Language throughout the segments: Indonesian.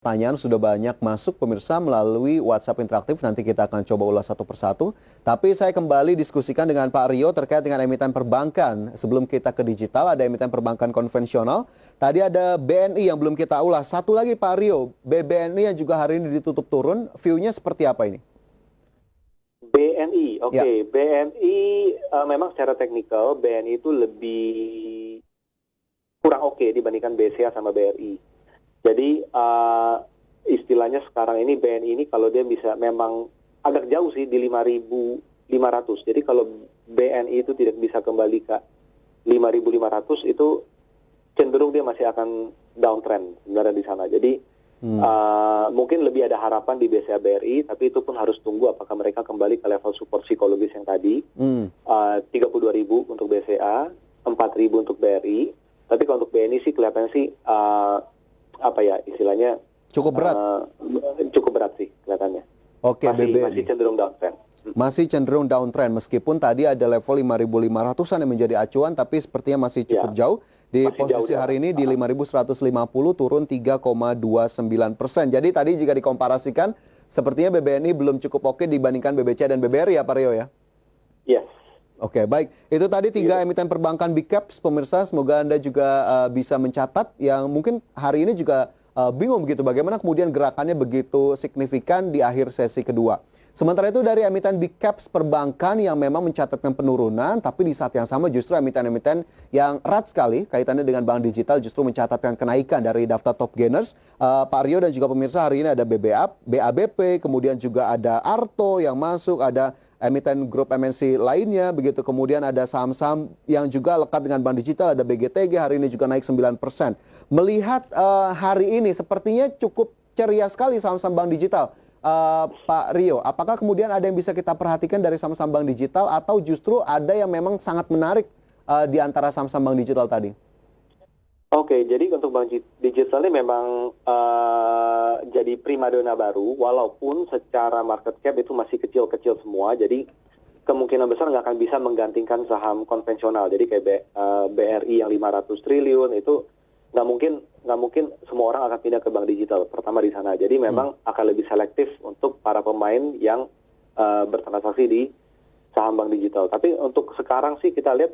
Pertanyaan sudah banyak masuk pemirsa melalui WhatsApp interaktif. Nanti kita akan coba ulas satu persatu. Tapi saya kembali diskusikan dengan Pak Rio terkait dengan emiten perbankan. Sebelum kita ke digital, ada emiten perbankan konvensional. Tadi ada BNI yang belum kita ulas. Satu lagi Pak Rio, BBNI yang juga hari ini ditutup turun. View-nya seperti apa ini? BNI, oke. Ya. BNI memang secara teknikal BNI itu lebih kurang oke dibandingkan BCA sama BRI. Jadi istilahnya sekarang ini BNI ini kalau dia bisa memang agak jauh sih di 5.500. Jadi kalau BNI itu tidak bisa kembali ke 5.500 itu cenderung dia masih akan downtrend sebenarnya di sana. Jadi mungkin lebih ada harapan di BCA BRI, tapi itu pun harus tunggu apakah mereka kembali ke level support psikologis yang tadi. 32.000 untuk BCA, 4.000 untuk BRI. Tapi kalau untuk BNI sih kelihatannya sih istilahnya Cukup berat. Cukup berat sih kelihatannya. Oke, BBNI. Masih cenderung downtrend. Masih cenderung downtrend meskipun tadi ada level 5.500-an yang menjadi acuan, tapi sepertinya masih cukup jauh. Di posisi hari ini di 5.150 turun 3,29%. Jadi tadi jika dikomparasikan sepertinya BBNI belum cukup oke dibandingkan BBC dan BBRI ya Pak Rio ya? Yes. Oke, baik. Itu tadi 3 emiten perbankan big caps, pemirsa. Semoga Anda juga bisa mencatat yang mungkin hari ini juga bingung begitu. Bagaimana kemudian gerakannya begitu signifikan di akhir sesi kedua. Sementara itu dari emiten big caps perbankan yang memang mencatatkan penurunan, tapi di saat yang sama justru emiten-emiten yang erat sekali kaitannya dengan bank digital justru mencatatkan kenaikan dari daftar top gainers. Pak Rio dan juga pemirsa, hari ini ada BABP, kemudian juga ada Arto yang masuk, ada emiten grup MNC lainnya, begitu kemudian ada saham-saham yang juga lekat dengan bank digital, ada BGTG hari ini juga naik 9%. Melihat hari ini sepertinya cukup ceria sekali saham-saham bank digital. Pak Rio, apakah kemudian ada yang bisa kita perhatikan dari saham-saham bank digital atau justru ada yang memang sangat menarik di antara saham-saham bank digital tadi? Oke, jadi untuk bank digital ini memang jadi primadona baru, walaupun secara market cap itu masih kecil-kecil semua, jadi kemungkinan besar nggak akan bisa menggantikan saham konvensional. Jadi kayak BRI yang 500 triliun itu nggak mungkin semua orang akan pindah ke bank digital. Pertama di sana, jadi memang akan lebih selektif untuk para pemain yang bertransaksi di saham bank digital. Tapi untuk sekarang sih kita lihat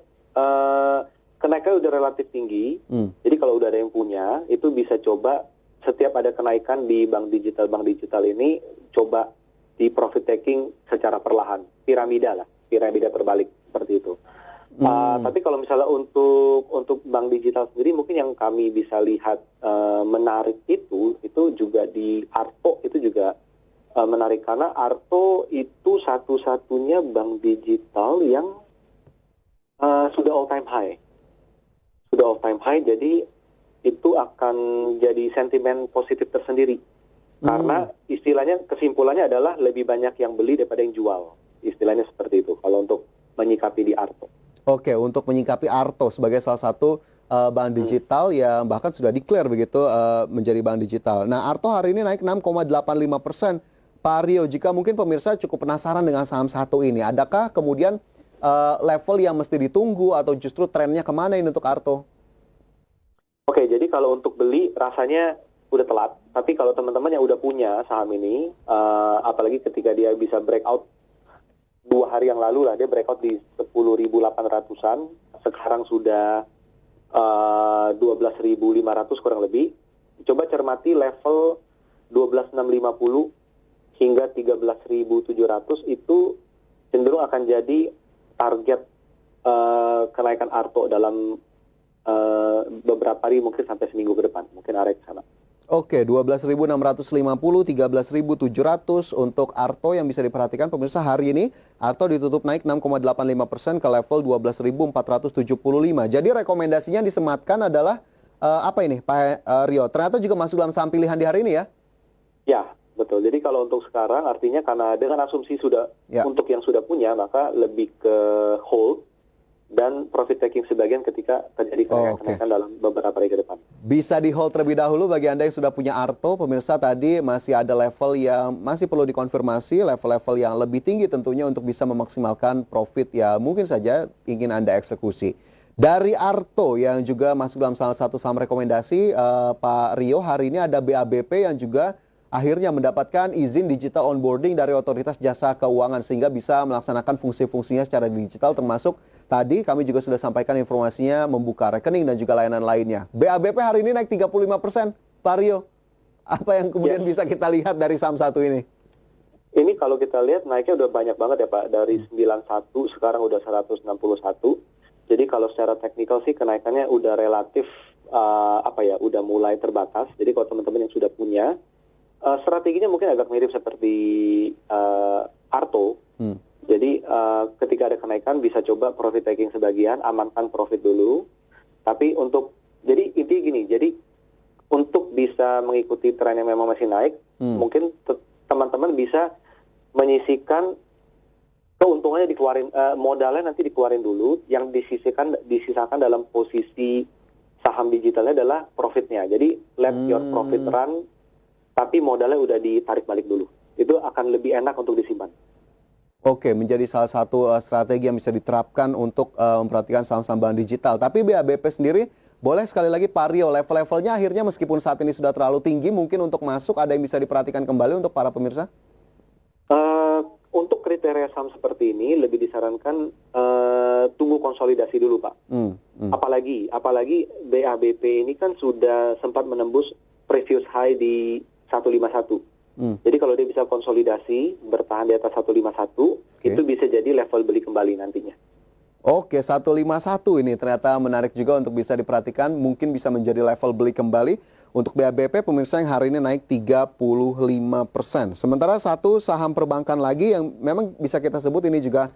kenaikan udah relatif tinggi. Jadi kalau udah ada yang punya, itu bisa coba setiap ada kenaikan di bank digital ini coba di profit taking secara perlahan, piramida terbalik seperti itu. Tapi kalau misalnya untuk bank digital sendiri, mungkin yang kami bisa lihat menarik itu juga di Arto itu juga menarik, karena Arto itu satu-satunya bank digital yang sudah all time high. Jadi itu akan jadi sentimen positif tersendiri. Karena istilahnya kesimpulannya adalah lebih banyak yang beli daripada yang jual. Istilahnya seperti itu kalau untuk menyikapi di Arto. Oke, untuk menyikapi Arto sebagai salah satu bank digital yang bahkan sudah declare begitu menjadi bank digital. Nah, Arto hari ini naik 6,85%. Pak Rio, jika mungkin pemirsa cukup penasaran dengan saham satu ini, adakah kemudian level yang mesti ditunggu atau justru trennya kemana ini untuk Arto? Oke, jadi kalau untuk beli rasanya udah telat. Tapi kalau teman-teman yang udah punya saham ini, apalagi ketika dia bisa breakout 2 hari yang lalu lah, dia breakout di 10.800-an, sekarang sudah 12.500 kurang lebih. Coba cermati level 12.650 hingga 13.700 itu cenderung akan jadi target kenaikan Arto dalam beberapa hari, mungkin sampai seminggu ke depan, mungkin arah ke sana. Oke, 12.650, 13.700 untuk Arto yang bisa diperhatikan pemirsa hari ini. Arto ditutup naik 6,85% ke level 12.475. Jadi rekomendasinya disematkan adalah apa ini Pak Rio? Ternyata juga masuk dalam saham pilihan di hari ini ya? Ya, betul. Jadi kalau untuk sekarang artinya karena dengan asumsi sudah untuk yang sudah punya, maka lebih ke hold dan profit taking sebagian ketika terjadi kenaikan dalam beberapa hari ke depan. Bisa di hold terlebih dahulu bagi Anda yang sudah punya Arto. Pemirsa, tadi masih ada level yang masih perlu dikonfirmasi, level-level yang lebih tinggi tentunya untuk bisa memaksimalkan profit ya mungkin saja ingin Anda eksekusi. Dari Arto yang juga masuk dalam salah satu saham rekomendasi, Pak Rio, hari ini ada BABP yang juga akhirnya mendapatkan izin digital onboarding dari Otoritas Jasa Keuangan sehingga bisa melaksanakan fungsi-fungsinya secara digital, termasuk tadi kami juga sudah sampaikan informasinya membuka rekening dan juga layanan lainnya. BABP hari ini naik 35%, Pak Rio. Apa yang kemudian Ya, bisa kita lihat dari saham satu ini? ini kalau kita lihat naiknya udah banyak banget ya Pak. Dari 91 sekarang udah 161. Jadi kalau secara teknikal sih kenaikannya udah relatif udah mulai terbatas. Jadi kalau teman-teman yang sudah punya strateginya mungkin agak mirip seperti Arto. Hmm. Jadi ketika ada kenaikan bisa coba profit taking sebagian, amankan profit dulu. Tapi jadi intinya gini, jadi untuk bisa mengikuti tren yang memang masih naik, mungkin teman-teman bisa menyisihkan keuntungannya dikeluarin, modalnya nanti dikeluarin dulu, yang disisakan dalam posisi saham digitalnya adalah profitnya. Jadi let your profit run, tapi modalnya udah ditarik balik dulu. Itu akan lebih enak untuk disimpan. Oke, menjadi salah satu strategi yang bisa diterapkan untuk memperhatikan saham-saham bank digital. Tapi BABP sendiri, boleh sekali lagi Pak Rio, level-levelnya akhirnya meskipun saat ini sudah terlalu tinggi, mungkin untuk masuk ada yang bisa diperhatikan kembali untuk para pemirsa? Untuk kriteria saham seperti ini lebih disarankan tunggu konsolidasi dulu Pak. Apalagi BABP ini kan sudah sempat menembus previous high di 151. Jadi kalau dia bisa konsolidasi bertahan di atas 151, itu bisa jadi level beli kembali nantinya. Oke, 151 ini ternyata menarik juga untuk bisa diperhatikan, mungkin bisa menjadi level beli kembali. Untuk BABP pemirsa yang hari ini naik 35%. Sementara satu saham perbankan lagi yang memang bisa kita sebut ini juga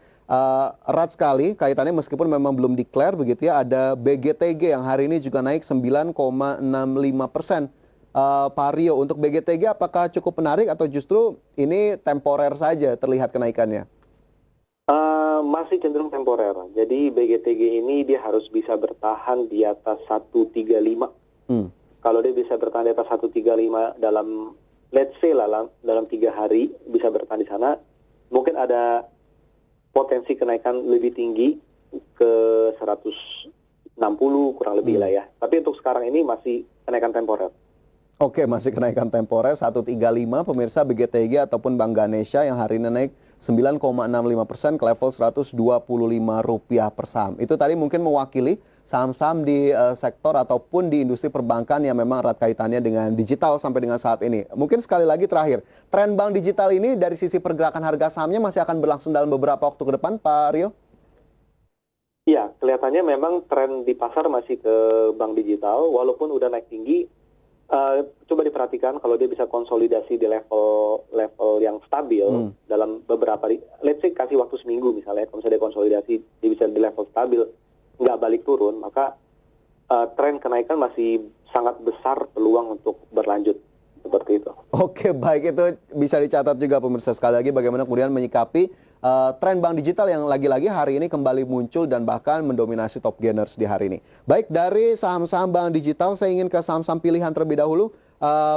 erat sekali kaitannya meskipun memang belum declare begitu ya, ada BGTG yang hari ini juga naik 9,65%. Pak Rio, untuk BGTG apakah cukup menarik atau justru ini temporer saja terlihat kenaikannya? Masih cenderung temporer. Jadi BGTG ini dia harus bisa bertahan di atas 135. Kalau dia bisa bertahan di atas 135 dalam, let's say lah, dalam 3 hari bisa bertahan di sana, mungkin ada potensi kenaikan lebih tinggi ke 160 kurang lebih lah ya. Tapi untuk sekarang ini masih kenaikan temporer. Oke, masih kenaikan temporer 135 pemirsa BGTG ataupun Bank Ganesha yang hari ini naik 9,65% ke level Rp125 per saham. Itu tadi mungkin mewakili saham-saham di sektor ataupun di industri perbankan yang memang erat kaitannya dengan digital sampai dengan saat ini. Mungkin sekali lagi terakhir, tren bank digital ini dari sisi pergerakan harga sahamnya masih akan berlangsung dalam beberapa waktu ke depan, Pak Rio? Iya, kelihatannya memang tren di pasar masih ke bank digital, walaupun udah naik tinggi. Coba diperhatikan kalau dia bisa konsolidasi di level yang stabil dalam beberapa, let's say kasih waktu seminggu misalnya, kalau misalnya dia konsolidasi dia bisa di level stabil, nggak balik turun, maka tren kenaikan masih sangat besar peluang untuk berlanjut seperti itu. Oke, baik, itu bisa dicatat juga pemirsa. Sekali lagi bagaimana kemudian menyikapi tren bank digital yang lagi-lagi hari ini kembali muncul dan bahkan mendominasi top gainers di hari ini. Baik, dari saham-saham bank digital saya ingin ke saham-saham pilihan terlebih dahulu.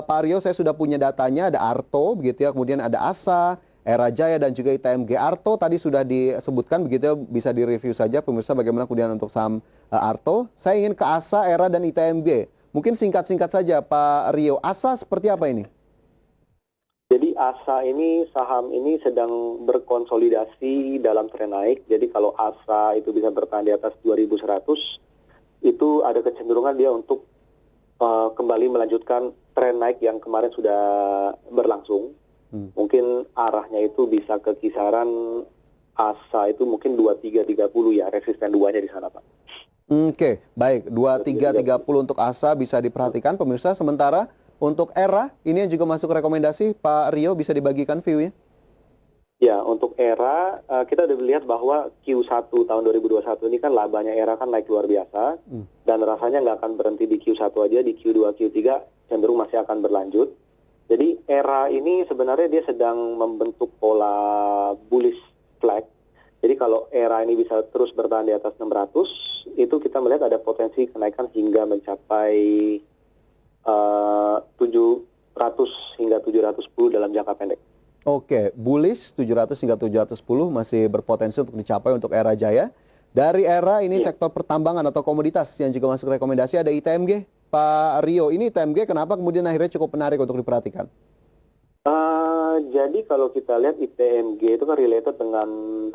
Pak Rio, saya sudah punya datanya, ada Arto begitu ya, kemudian ada Asa, Era Jaya dan juga ITMG. Arto tadi sudah disebutkan begitu ya, bisa direview saja pemirsa bagaimana kemudian untuk saham Arto. Saya ingin ke Asa, Era dan ITMG. Mungkin singkat-singkat saja Pak Rio, Asa seperti apa ini? Jadi ASA ini, saham ini sedang berkonsolidasi dalam tren naik. Jadi kalau ASA itu bisa bertahan di atas 2100, itu ada kecenderungan dia untuk kembali melanjutkan tren naik yang kemarin sudah berlangsung. Mungkin arahnya itu bisa ke kisaran ASA itu mungkin 2330 ya, resisten 2-nya di sana Pak. Oke, baik. 2330 untuk Asa bisa diperhatikan pemirsa. Sementara untuk Era, ini yang juga masuk rekomendasi, Pak Rio bisa dibagikan view-nya? Ya, untuk Era, kita udah melihat bahwa Q1 tahun 2021 ini kan labanya Era kan naik luar biasa, dan rasanya nggak akan berhenti di Q1 aja, di Q2, Q3 cenderung masih akan berlanjut. Jadi Era ini sebenarnya dia sedang membentuk pola bullish flag. Jadi kalau Era ini bisa terus bertahan di atas 600, itu kita melihat ada potensi kenaikan hingga mencapai 700 hingga 710 dalam jangka pendek. Oke, bullish 700 hingga 710 masih berpotensi untuk dicapai untuk Era Jaya. Dari era ini Iya. sektor pertambangan atau komoditas yang juga masuk rekomendasi ada ITMG. Pak Rio, ini ITMG kenapa kemudian akhirnya cukup menarik untuk diperhatikan? Jadi kalau kita lihat ITMG itu kan related dengan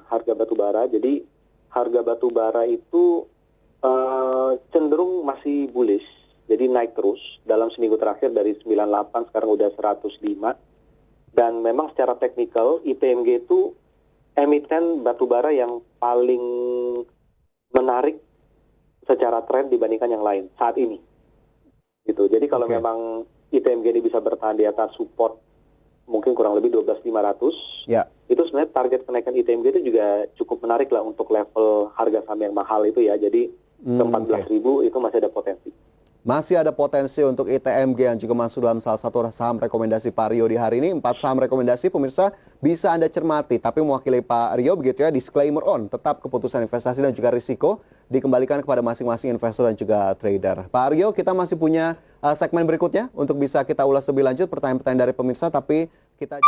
harga batu bara. Jadi harga batu bara itu cenderung masih bullish. Jadi naik terus dalam seminggu terakhir dari 98 sekarang udah 105. Dan memang secara teknikal ITMG itu emiten batu bara yang paling menarik secara tren dibandingkan yang lain saat ini. Gitu. Jadi kalau Oke. memang ITMG ini bisa bertahan di atas support mungkin kurang lebih 12.500, Ya. itu sebenarnya target kenaikan ITMG itu juga cukup menarik lah untuk level harga saham yang mahal itu ya. Jadi ke Oke. 14.000 itu masih ada potensi. Masih ada potensi untuk ITMG yang juga masuk dalam salah satu saham rekomendasi Pak Rio di hari ini. 4 saham rekomendasi pemirsa bisa Anda cermati. Tapi mewakili Pak Rio begitu ya, disclaimer on. Tetap keputusan investasi dan juga risiko dikembalikan kepada masing-masing investor dan juga trader. Pak Rio, kita masih punya segmen berikutnya untuk bisa kita ulas lebih lanjut pertanyaan-pertanyaan dari pemirsa. Tapi kita